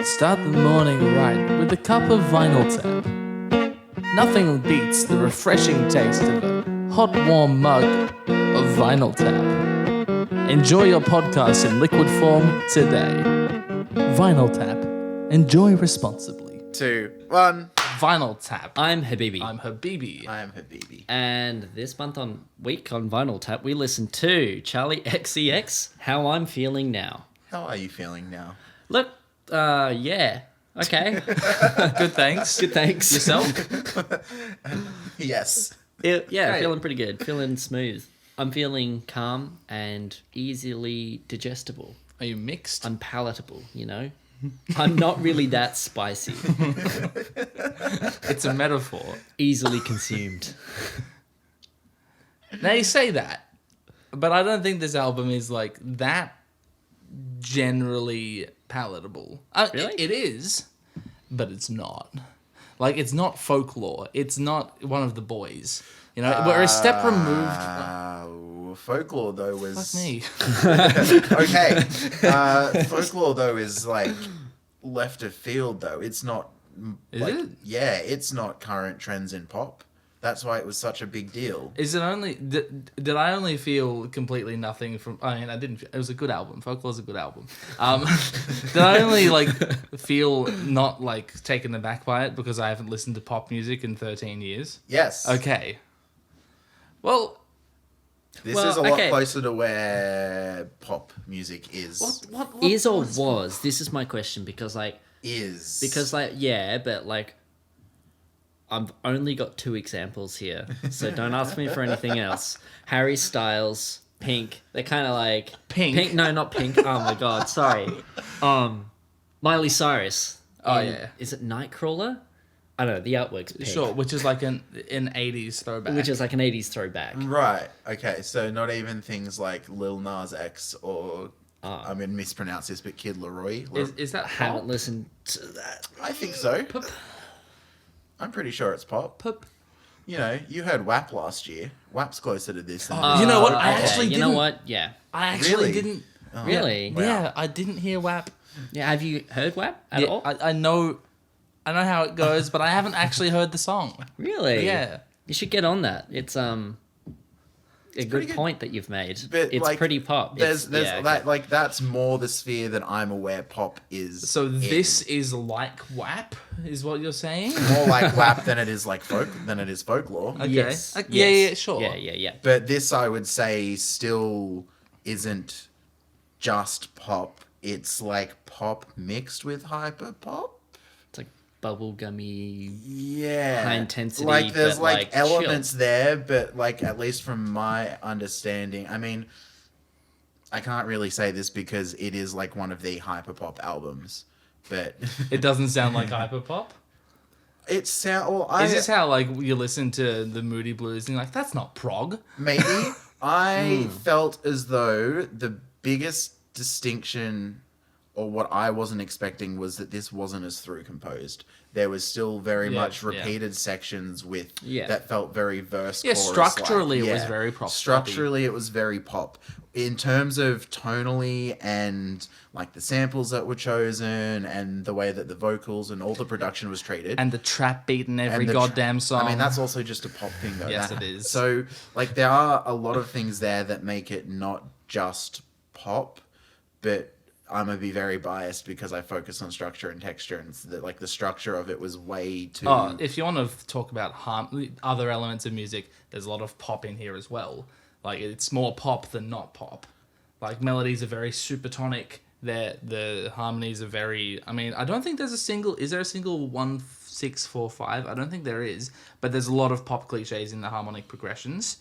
Start the morning right with a cup of Vinyl Tap. Nothing beats the refreshing taste of a hot, warm mug of Vinyl Tap. Enjoy your podcast in liquid form today. Vinyl Tap. Enjoy responsibly. 2, 1. Vinyl Tap. I'm Habibi. I'm Habibi. I am Habibi. And this week on Vinyl Tap, we listen to Charli XCX, How I'm Feeling Now. How are you feeling now? Look, yeah. Okay. Good, thanks. Good, thanks. Yourself? Yes. Yeah, Great. feeling pretty good. Feeling smooth. I'm feeling calm and easily digestible. Are you mixed? Unpalatable, you know? I'm not really that spicy. It's a metaphor. Easily consumed. Now you say that, but I don't think this album is like that generally palatable. Really? It is, but it's not. Like, it's not folklore. It's not One of the Boys. You know, we're a step removed. Folklore, though, was... Fuck me. Okay. Folklore, though, is, like, left of field, though. It's not... Is like, it? Yeah, it's not current trends in pop. That's why it was such a big deal. Is it only... Did I only feel completely nothing from... I mean, I didn't... It was a good album. Folklore's a good album. Did I only, like, feel not, like, taken aback by it because I haven't listened to pop music in 13 years? Yes. Okay. Well... This Well, is a lot okay. closer to where pop music is. What Is or was? This is my question because, like... yeah, but, like... I've only got 2 examples here, so don't ask me for anything else. Harry Styles, Pink. They're kind of like... Pink? No, not Pink. Oh, my God. Sorry. Miley Cyrus. Oh, in- yeah. Is it Nightcrawler? I don't know. The artwork's pink. Sure, which is like an 80s throwback. Which is like an 80s throwback. Right. Okay. So not even things like Lil Nas X or I'm going to mispronounce this, but Kid Laroi. Is that I haven't pop? listened to that. I think so. I'm pretty sure it's pop. Pop? You know, you heard WAP last year. WAP's closer to this than You know what? this. I actually You know didn't- what? Yeah. I actually Really? didn't... Really? Wow. Yeah, I didn't hear WAP. Yeah. Have you heard WAP at Yeah, all? I know how it goes, but I haven't actually heard the song. Really? Yeah. You should get on that. It's a pretty good good. point that you've made. But, It's like, pretty pop. There's yeah, that okay. like that's more the sphere that I'm aware pop is. So this in. is like WAP, is what you're saying? More like WAP than it is like folklore. Okay. Yes. Yeah, sure. Yeah. But this, I would say, still isn't just pop. It's like pop mixed with hyper pop. It's like bubblegummy. Yeah. High intensity, Like, there's, but, like, like, elements there, but, like, at least from my understanding, I mean, I can't really say this because it is, like, one of the hyperpop albums, but... It doesn't sound like hyperpop. It sound... Well, Is this how, like, you listen to the Moody Blues and you're like, that's not prog? Maybe. I felt as though the biggest distinction, or what I wasn't expecting, was that this wasn't as through composed. There was still very much repeated sections with that felt very verse. Yeah, chorus, structurally it was very pop. Structurally, it was very pop. In terms of tonally and like the samples that were chosen and the way that the vocals and all the production was treated. And the trap beat in every And the goddamn song. I mean, that's also just a pop thing, though. Yes, it is. So, like, there are a lot of things there that make it not just pop, but I'm gonna be very biased because I focus on structure and texture, and the structure of it was way too. Oh, if you want to talk about other elements of music, there's a lot of pop in here as well. Like, it's more pop than not pop. Like, melodies are very supertonic. The harmonies are very... I mean, I don't think there's a single... Is there a single 1-6-4-5? I don't think there is. But there's a lot of pop cliches in the harmonic progressions.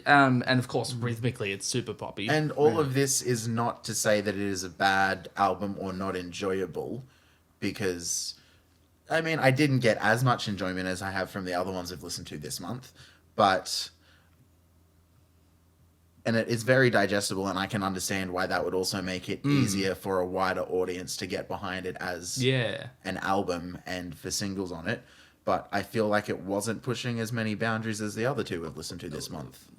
And, of course, rhythmically, it's super poppy. And all of this is not to say that it is a bad album or not enjoyable, because, I mean, I didn't get as much enjoyment as I have from the other ones I've listened to this month, but... And it is very digestible, and I can understand why that would also make it easier for a wider audience to get behind it as an album and for singles on it. But I feel like it wasn't pushing as many boundaries as the other two we've listened to this month.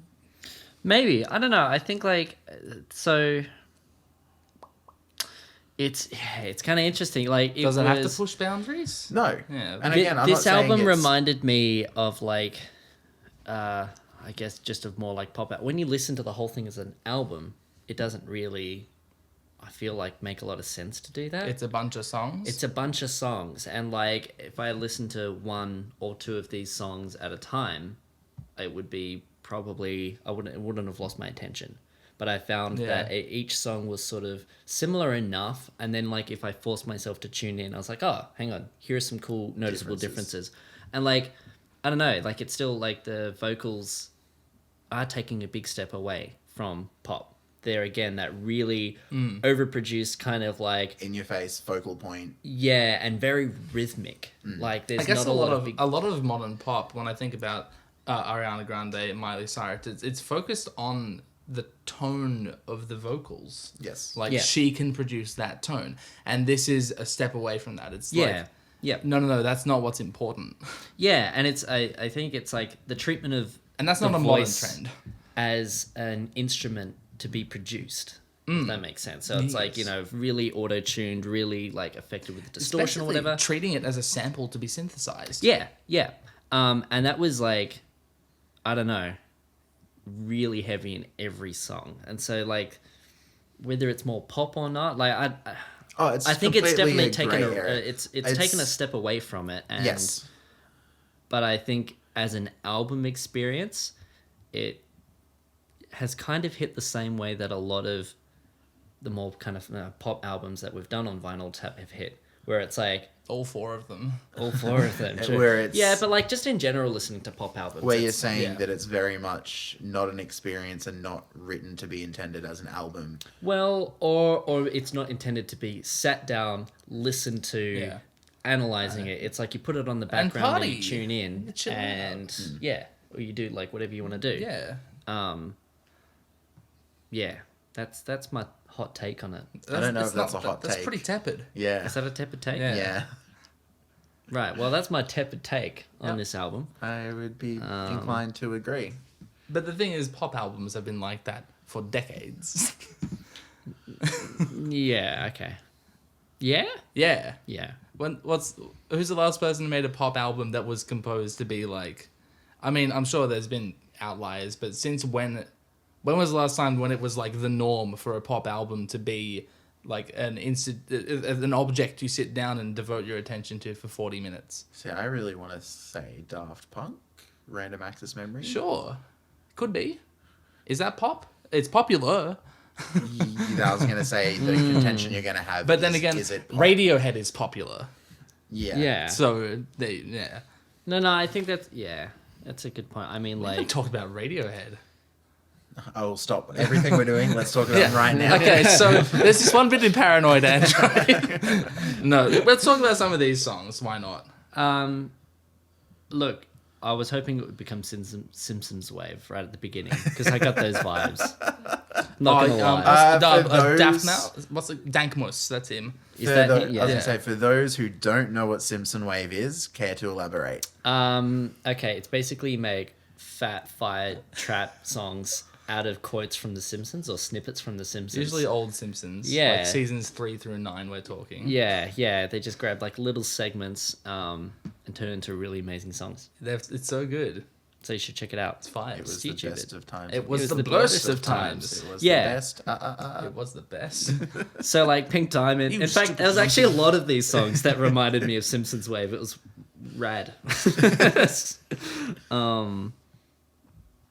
Maybe. I don't know. I think, like, so... It's kind of interesting. Like, Does it have to push boundaries? No. Yeah. And again, this album reminded me of like, I guess just of more like pop out. When you listen to the whole thing as an album, it doesn't really, I feel like, make a lot of sense to do that. It's a bunch of songs. It's a bunch of songs, and like if I listened to one or two of these songs at a time, it would be probably it wouldn't have lost my attention. But I found that each song was sort of similar enough, and then like if I forced myself to tune in, I was like, oh, hang on, here are some cool noticeable differences. And like, I don't know, like it's still like the vocals are taking a big step away from pop. There again, that really overproduced kind of like in your face focal point. Yeah, and very rhythmic. Like there's I guess not a lot of modern pop. When I think about Ariana Grande, Miley Cyrus, it's focused on the tone of the vocals. Yes. Like she can produce that tone, and this is a step away from that. It's like, no, that's not what's important. Yeah, and it's I think it's like the treatment of and that's not a modern trend as an instrument to be produced. If that makes sense. So it's like, you know, really auto-tuned, really like affected with the distortion or whatever. Treating it as a sample to be synthesized. Yeah. And that was like, I don't know, really heavy in every song. And so like, whether it's more pop or not, like I think it's definitely taken it's taken a step away from it. And, yes. But I think as an album experience, it has kind of hit the same way that a lot of the more kind of pop albums that we've done on vinyl have hit, where it's like all four of them. Where it's but like just in general listening to pop albums, where you're saying that it's very much not an experience and not written to be intended as an album. Well, or it's not intended to be sat down, listened to, analyzing it. It's like you put it on the background and you tune in, and or you do like whatever you want to do. That's my hot take on it. I don't know if that's a hot take. That's pretty tepid. Yeah. Is that a tepid take? Yeah. Right. Well, that's my tepid take on this album. I would be inclined to agree. But the thing is, pop albums have been like that for decades. Yeah. Okay. Yeah. Yeah. Yeah. Who's the last person who made a pop album that was composed to be like? I mean, I'm sure there's been outliers, but since when was the last time when it was like the norm for a pop album to be like an object you sit down and devote your attention to for 40 minutes? See, I really want to say Daft Punk, Random Access Memory. Sure. Could be. Is that pop? It's popular. I was going to say the contention you're going to have. But then again, is it pop? Radiohead is popular. Yeah. Yeah. So, No, I think that's a good point. I mean, We can like... talk about Radiohead. I will stop everything we're doing. Let's talk about it right now. Okay, so there's this one bit in Paranoid Android. No, let's talk about some of these songs. Why not? Look, I was hoping it would become Simpsons Wave right at the beginning, because I got those vibes. Not gonna lie. Daft Mouse? What's it? Dankmus, that's him. Is that I was going to say, for those who don't know what Simpson Wave is, care to elaborate? Okay, it's basically you make fat fire trap songs out of quotes from The Simpsons or snippets from The Simpsons. Usually old Simpsons. Yeah. Like seasons 3 through 9 we're talking. Yeah. They just grab like little segments and turn it into really amazing songs. It's so good. So you should check it out. It's fire. It was the best of times. It was the worst of times. It was the best. It was the best. So like Pink Diamond. In fact, there was actually a lot of these songs that reminded me of Simpsons Wave. It was rad.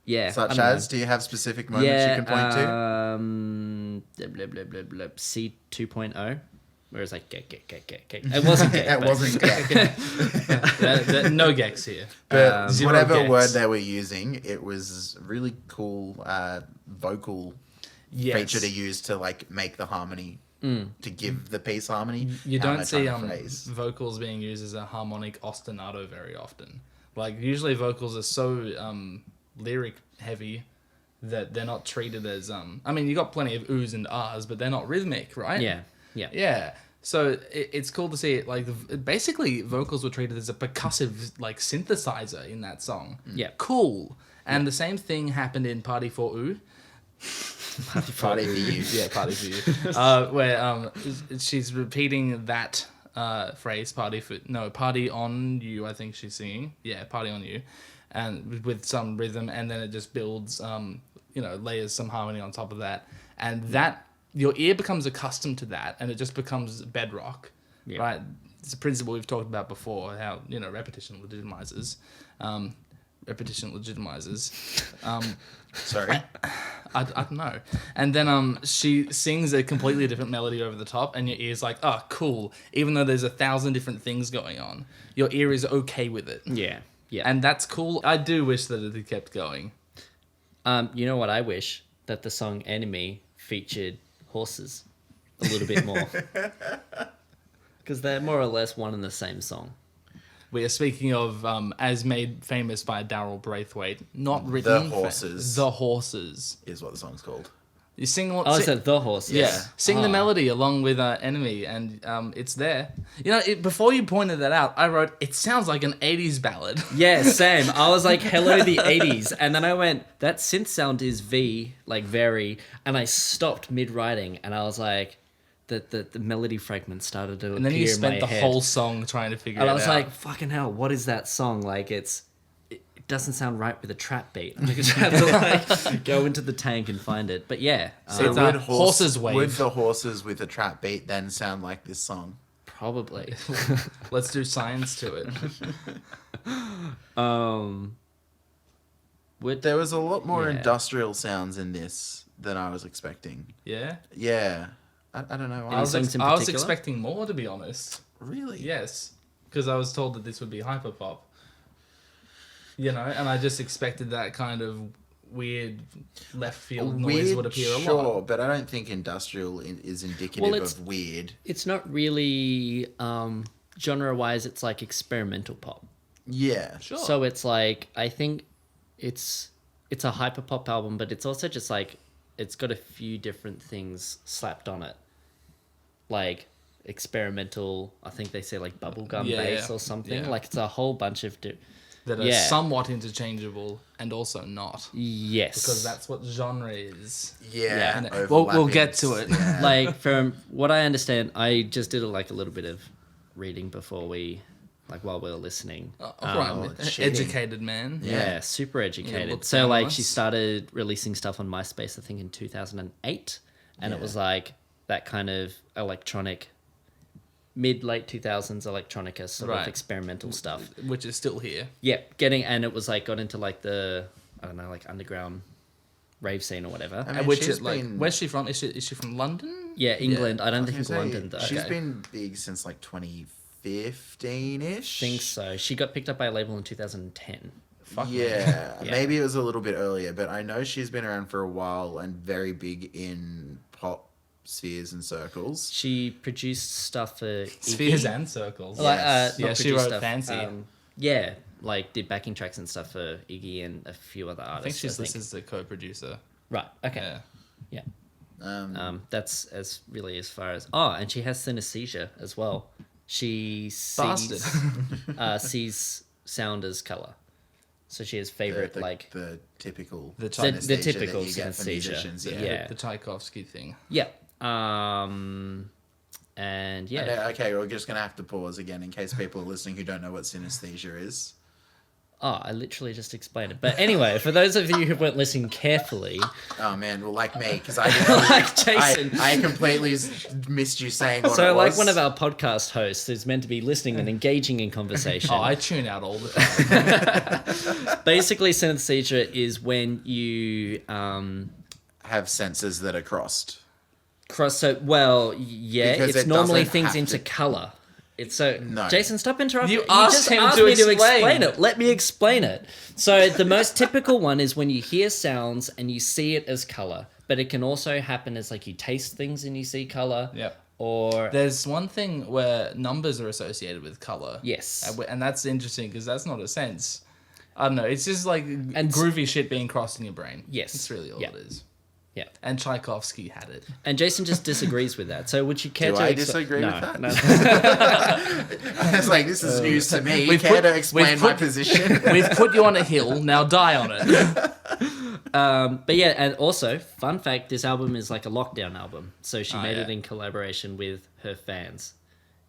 Yeah. Such as, do you have specific moments you can point to? Blah, blah, blah, blah, C 2.0. Where it's like, get. It wasn't get. It wasn't get. No gex here. But whatever gex. word they were using, it was really cool vocal feature to use to like make the harmony, to give the piece harmony. You don't see vocals being used as a harmonic ostinato very often. Like usually vocals are so lyric heavy that they're not treated as I mean, you got plenty of oohs and ahs, but they're not rhythmic, right? Yeah. So it's cool to see it. Like basically, vocals were treated as a percussive like synthesizer in that song. Yeah, cool. And the same thing happened in Party for Ooh. Party for you. Yeah, party for you. Where she's repeating that phrase, party on you, I think she's singing. Yeah, party on you. And with some rhythm, and then it just builds, layers some harmony on top of that. And that, your ear becomes accustomed to that, and it just becomes bedrock, right? It's a principle we've talked about before, how, repetition legitimizes. Sorry. I don't know. And then she sings a completely different melody over the top, and your ear's like, oh, cool. Even though there's 1,000 different things going on, your ear is okay with it. Yeah. And that's cool. I do wish that it had kept going. You know what I wish? That the song Enemy featured horses a little bit more. Because they're more or less one and the same song. We are speaking of as made famous by Daryl Braithwaite, not written. The Horses. The Horses Is what the song's called. You sing. Oh, is it The Horses? Yeah. Sing the melody along with Enemy, and it's there. Before you pointed that out, I wrote, it sounds like an 80s ballad. Yeah, same. I was like, hello, the 80s. And then I went, that synth sound is very, and I stopped mid-writing, and I was like, the melody fragment started to appear in my head. And then you spent the whole song trying to figure it out. And I was like, fucking hell, what is that song? Like, it doesn't sound right with a trap beat. I'm going to have to go into the tank and find it. But yeah. So would Horses Wave. Would the horses with a trap beat then sound like this song? Probably. Let's do science to it. There was a lot more industrial sounds in this than I was expecting. Yeah? Yeah. I don't know. I was expecting more, to be honest. Really? Yes. Because I was told that this would be hyperpop. And I just expected that kind of weird left field noise would appear a lot. Sure, but I don't think industrial is indicative of weird. It's not really genre-wise. It's like experimental pop. Yeah, sure. So it's like, I think it's a hyperpop album, but it's also just like, it's got a few different things slapped on it, like experimental. I think they say like bubblegum bass or something. Yeah. Like it's a whole bunch of that are somewhat interchangeable and also not. Yes. Because that's what genre is. Yeah. We'll get to it. Yeah. Like, from what I understand, I just did a little bit of reading before while we were listening. Educated man. Yeah, super educated. So, like, she started releasing stuff on MySpace, I think, in 2008. And it was like that kind of electronic... mid-late 2000s electronica sort of experimental stuff, which is still here. Yeah, and it was like got into like the underground rave scene or whatever. I mean, where's she from? Is she from London? Yeah, England. I don't think London though. She's been big since like 2015-ish. Think so. She got picked up by a label in 2010. Maybe it was a little bit earlier, but I know she's been around for a while and very big in pop spheres and circles. She produced stuff for spheres and circles. She wrote stuff. Fancy. Like did backing tracks and stuff for Iggy and a few other artists. I think she's listed as a co-producer. Right. Okay. Yeah. That's as far as. Oh, and she has synesthesia as well. She sees sound as color. So she has favorite the typical synesthesia. The Tchaikovsky thing. Yeah. And yeah. Okay, we're just gonna have to pause again in case people are listening who don't know what synesthesia is. Oh, I literally just explained it. But anyway, for those of you who weren't listening carefully... Oh, man, well, like me, because I didn't like Jason. I completely missed you saying what it was. So, like one of our podcast hosts who's meant to be listening and engaging in conversation. Oh, I tune out all the time. Basically, synesthesia is when you... have senses that are crossed. It's normally things into colour. It's so... No. Jason, stop interrupting. You asked me to explain it. Let me explain it. So the most typical one is when you hear sounds and you see it as colour. But it can also happen as like you taste things and you see colour. Yep. Or... There's one thing where numbers are associated with colour. Yes. And that's interesting because that's not a sense. I don't know. It's just like groovy shit being crossed in your brain. Yes. That's really all it is. Yeah. And Tchaikovsky had it. And Jason just disagrees with that. So would you care to... Do I disagree with that? No. It's like, this is news to me. To explain my position? We've put you on a hill, now die on it. But yeah, and also, fun fact, this album is like a lockdown album. So she made it in collaboration with her fans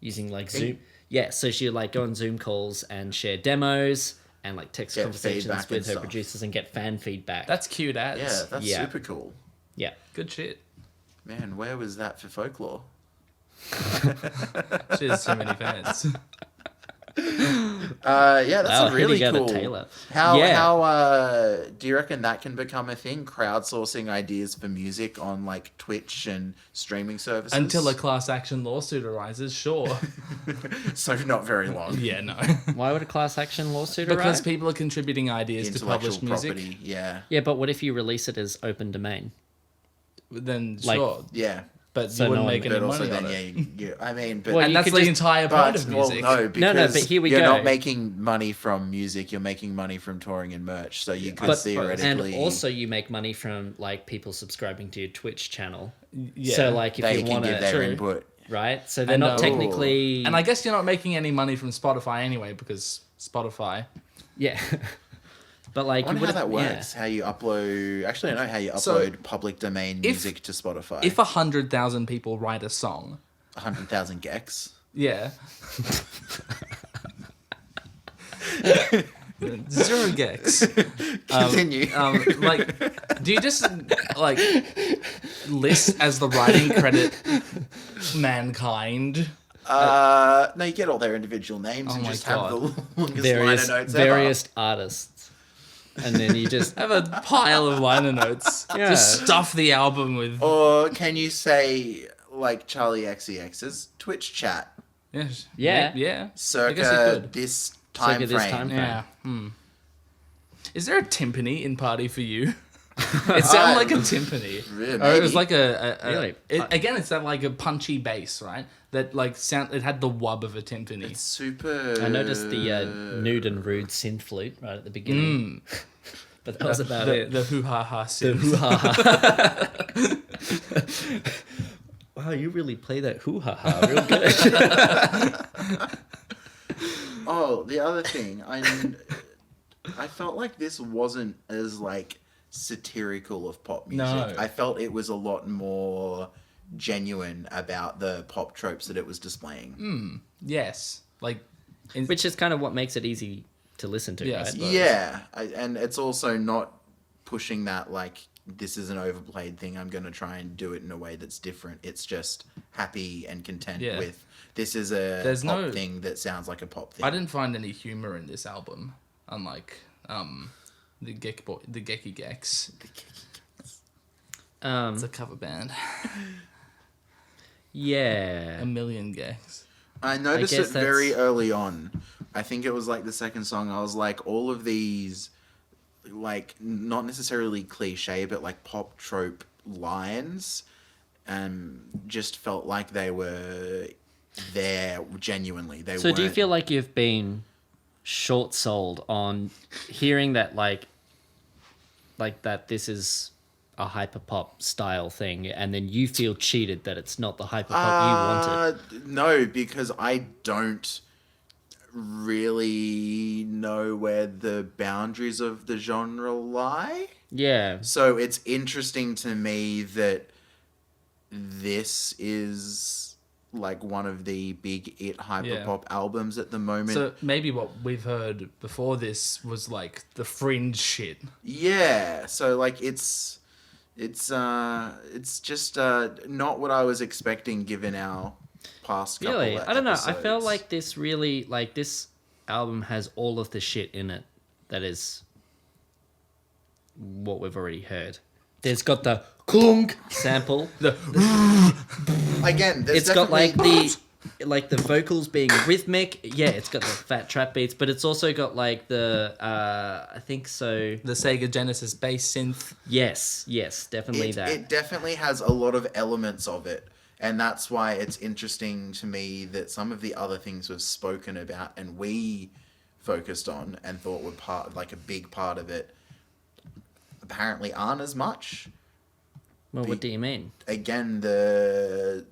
using like Zoom. Yeah, so she would like go on Zoom calls and share demos and like text conversations with her producers and get fan feedback. That's cute as. Yeah, that's super cool. Yeah. Good shit. Man, where was that for folklore? She has so many fans. Yeah, that's really cool. Taylor. How do you reckon that can become a thing? Crowdsourcing ideas for music on like Twitch and streaming services Until a class action lawsuit arises, sure. So not very long. Yeah, no. Why would a class action lawsuit Because arise? people are contributing ideas to publish music. Property, yeah. Yeah, but what if you release it as open domain? Then Like- sure. Yeah. But So you wouldn't no make one- any But also money then, on it. yeah, I mean, but Well, And you that's could the just- entire point of music. no, because but here we you're go. not making money from music. You're making money from touring and merch. So you could But theoretically, and also you make money from like people subscribing to your Twitch channel. Yeah. So like if they you can want give their to, input. right? So they're And, not technically. And I guess you're not making any money from Spotify anyway, because Spotify. Yeah. But like, I wonder you how that wouldn't- works. How you upload? Actually, I know how you So, upload public domain music to Spotify. If 100,000 people write a song, 100,000 gex. yeah. 0 gex. Continue. Like, do you just like list as the writing credit mankind? No, you get all their individual names and my just God. have the longest various liner notes various artists, and then you just Have a pile of liner notes. Yeah. Just stuff the album with. ever. Or can you say like Charlie XCX's Twitch chat Yeah. Yeah. circa could. this time Circa this frame? time Yeah. Is there a timpani in Party for You? It sounded like a timpani. Yeah, Or it was maybe. like a Really? again, it's that like a punchy bass, right? That like sound. It had the wub of a timpani. It's super. I noticed the nude and rude synth flute right at the beginning, but that was about it. The hoo ha ha. The hoo-ha-ha. Wow, you really play that hoo-ha-ha real good. Oh, the other thing, I felt like this wasn't as like satirical of pop music. No. I felt it was a lot more genuine about the pop tropes that it was displaying. Yes, like Which is kind of what makes it easy to listen to, Yeah, I right? suppose. Yeah, and it's also not pushing that like this is an overplayed thing. I'm going to try and do it in a way that's different. It's just happy and content Yeah. with this is a There's pop no- thing that sounds like a pop thing. I didn't find any humor in this album, unlike the Gecky Gex. It's a cover band. Yeah. A million Gex. I noticed guess it very that's- early on. I think it was like the second song. I was like, all of these, like, not necessarily cliche, but like pop trope lines, just felt like they were there genuinely. They So do you weren't- feel like you've been short sold on hearing that like that this is a hyper pop style thing, and then you feel cheated that it's not the hyper pop you wanted? No, because I don't really know where the boundaries of the genre lie. Yeah. So it's interesting to me that this is like one of the big it hyperpop albums at the moment. So maybe what we've heard before this was like the fringe shit. Yeah, so like it's just not what I was expecting given our past couple Really? I don't know. I felt episodes. like this really like this album has all of the shit in it that is what we've already heard. There's got the clunk sample. Again, there's It's got definitely- like the vocals being rhythmic. Yeah, it's got the fat trap beats, but it's also got like the I think so. The Sega Genesis bass synth. Yes, definitely that. It definitely has a lot of elements of it. And that's why it's interesting to me that some of the other things we've spoken about and we focused on and thought were like a big part of it apparently aren't as much. Well, what do you mean? Again, the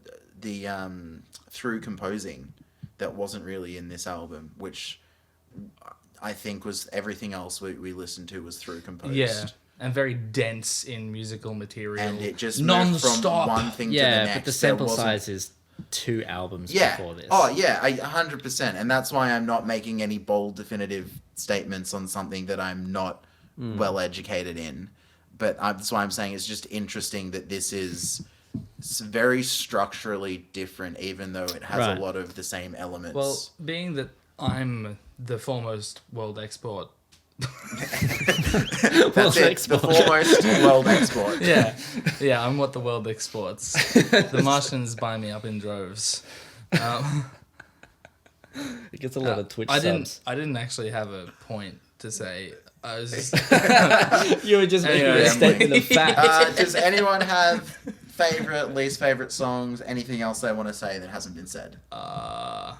through composing that wasn't really in this album, which I think was everything else we listened to was through composed. Yeah. and very dense in musical material. And it just moved from one thing to the next. Yeah, but the sample size is 2 albums before this. Oh, yeah, 100%. And that's why I'm not making any bold, definitive statements on something that I'm not well educated in. But that's why I'm saying it's just interesting that this is very structurally different, even though it has a lot of the same elements. Well, being that I'm the foremost world export. That's it. The foremost world export. Yeah, I'm what the world exports. The Martians buy me up in droves. It gets a lot of Twitch subs. I didn't actually have a point to say. I was just... You were just making a statement of fact. Does anyone have favorite, least favorite songs? Anything else they want to say that hasn't been said? I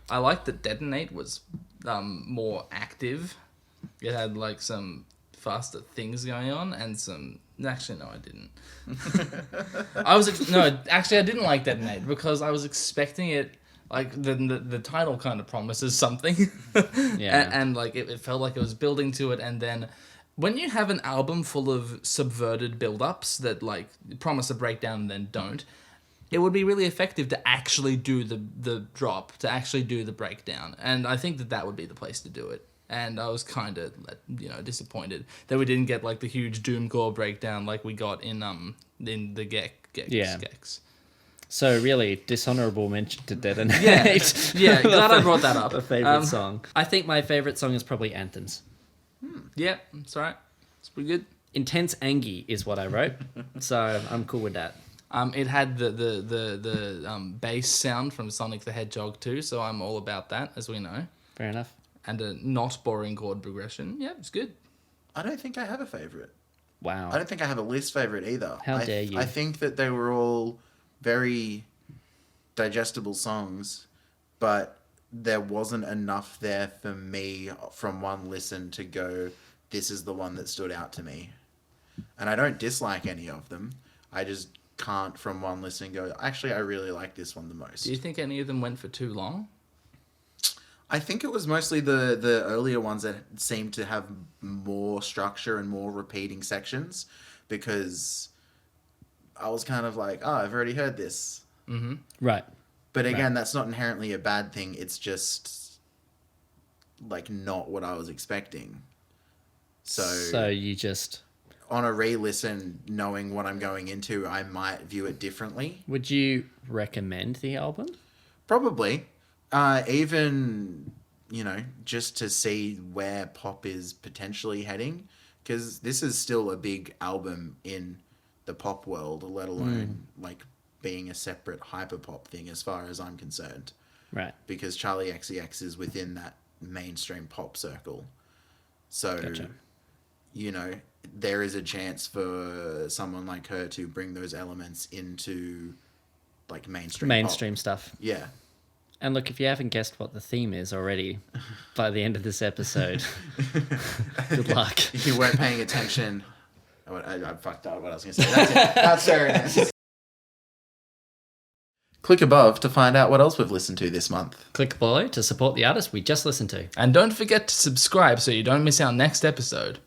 like that Detonate was more active. It had like some faster things going on and some... Actually, no, I didn't. I didn't like Detonate because I was expecting it... Like, the title kind of promises something. And like, it felt like it was building to it. And then when you have an album full of subverted build-ups that, like, promise a breakdown and then don't, it would be really effective to actually do the drop, to actually do the breakdown. And I think that would be the place to do it. And I was kind of, disappointed that we didn't get, like, the huge doomcore breakdown like we got in the Gex. So really, dishonorable mention to Detonate. Yeah, glad I brought that up. A favourite song. I think my favourite song is probably Anthems. Yeah, it's alright. It's pretty good. Intense Angie is what I wrote, so I'm cool with that. It had the bass sound from Sonic the Hedgehog 2, so I'm all about that, as we know. Fair enough. And a not boring chord progression. Yeah, it's good. I don't think I have a favourite. Wow. I don't think I have a least favourite either. How dare you? I think that they were all very digestible songs, but there wasn't enough there for me from one listen to go, this is the one that stood out to me. And I don't dislike any of them. I just can't from one listen go, actually, I really like this one the most. Do you think any of them went for too long? I think it was mostly the earlier ones that seemed to have more structure and more repeating sections, because I was kind of like, oh, I've already heard this. Mm-hmm. Right. But again, that's not inherently a bad thing. It's just, like, not what I was expecting. So you just... On a re-listen, knowing what I'm going into, I might view it differently. Would you recommend the album? Probably. Even, just to see where pop is potentially heading. Because this is still a big album in the pop world, let alone like being a separate hyperpop thing as far as I'm concerned. Right. Because Charli XCX is within that mainstream pop circle. So, Gotcha. There is a chance for someone like her to bring those elements into like mainstream stuff. Yeah. And look, if you haven't guessed what the theme is already by the end of this episode, good luck. If you weren't paying attention... I fucked up what I was going to say. That's it. That's fair enough. Click above to find out what else we've listened to this month. Click below to support the artist we just listened to. And don't forget to subscribe so you don't miss our next episode.